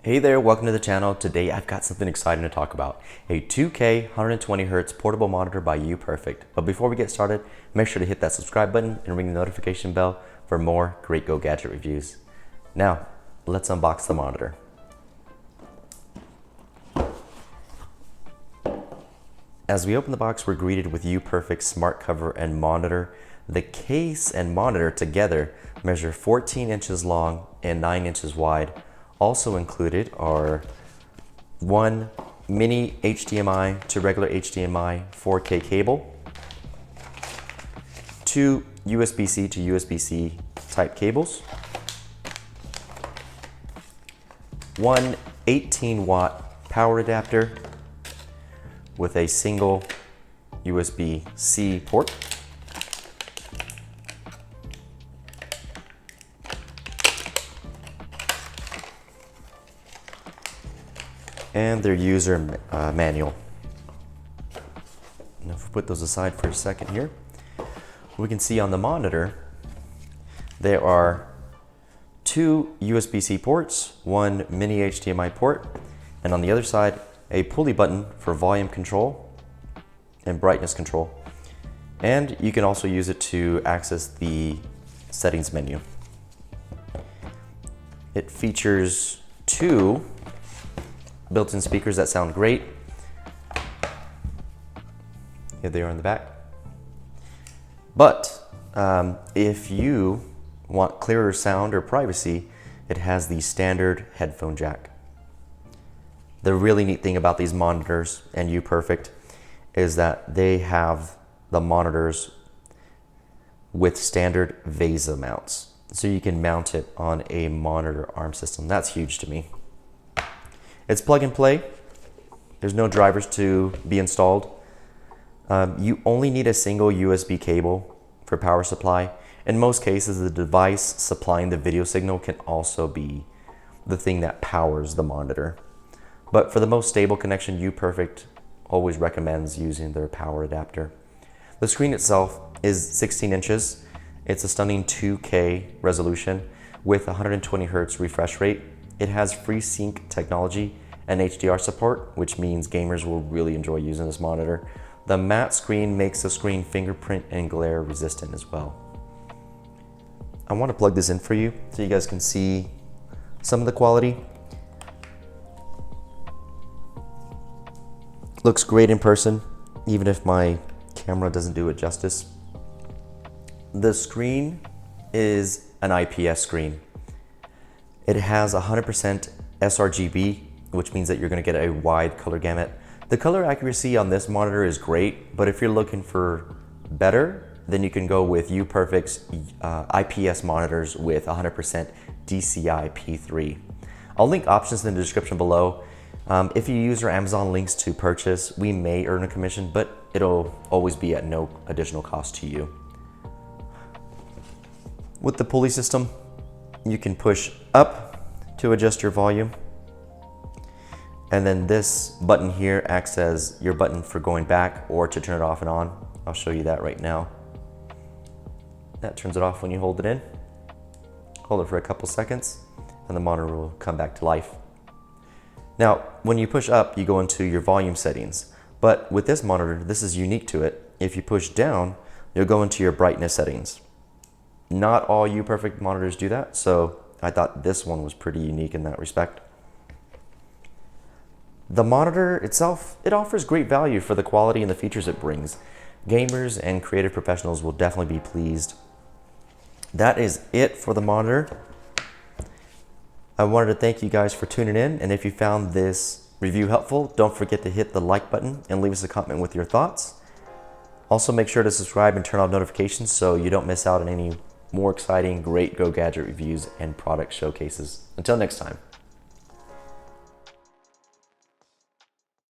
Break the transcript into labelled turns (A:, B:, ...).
A: Hey there, welcome to the channel. Today I've got something exciting to talk about. A 2K 120Hz portable monitor by UPERFECT. But before we get started, make sure to hit that subscribe button and ring the notification bell for more great Go Gadget reviews. Now, let's unbox the monitor. As we open the box, we're greeted with UPERFECT smart cover and monitor. The case and monitor together measure 14 inches long and 9 inches wide. Also included are one mini HDMI to regular HDMI 4K cable, two USB-C to USB-C type cables, one 18-watt power adapter with a single USB-C port, and their user manual. Now if we put those aside for a second here, we can see on the monitor there are two USB-C ports, one mini HDMI port, and on the other side a pulley button for volume control and brightness control. And you can also use it to access the settings menu. It features two built-in speakers that sound great. Here they are in the back. But if you want clearer sound or privacy, it has the standard headphone jack. The really neat thing about these monitors and UPERFECT is that they have the monitors with standard VESA mounts. So you can mount it on a monitor arm system. That's huge to me. It's plug and play. There's no drivers to be installed. You only need a single USB cable for power supply. In most cases, the device supplying the video signal can also be the thing that powers the monitor. But for the most stable connection, UPERFECT always recommends using their power adapter. The screen itself is 16 inches. It's a stunning 2K resolution with 120 Hz refresh rate. It has FreeSync technology and HDR support, which means gamers will really enjoy using this monitor. The matte screen makes the screen fingerprint and glare resistant as well. I want to plug this in for you so you guys can see some of the quality. Looks great in person, even if my camera doesn't do it justice. The screen is an IPS screen. It has 100% sRGB, which means that you're going to get a wide color gamut. The color accuracy on this monitor is great, but if you're looking for better, then you can go with UPERFECT's IPS monitors with 100% DCI P3. I'll link options in the description below. If you use our Amazon links to purchase, we may earn a commission, but it'll always be at no additional cost to you. With the pulley system, you can push up to adjust your volume. And then this button here acts as your button for going back or to turn it off and on. I'll show you that right now. That turns it off when you hold it in. Hold it for a couple seconds and the monitor will come back to life. Now, when you push up, you go into your volume settings. But with this monitor, this is unique to it. If you push down, you'll go into your brightness settings. Not all UPERFECT monitors do that, so I thought this one was pretty unique in that respect. The monitor itself, it offers great value for the quality and the features it brings. Gamers and creative professionals will definitely be pleased. That is it for the monitor. I wanted to thank you guys for tuning in, and if you found this review helpful, don't forget to hit the like button and leave us a comment with your thoughts. Also make sure to subscribe and turn on notifications so you don't miss out on any more exciting, great Go Gadget reviews and product showcases. Until next time.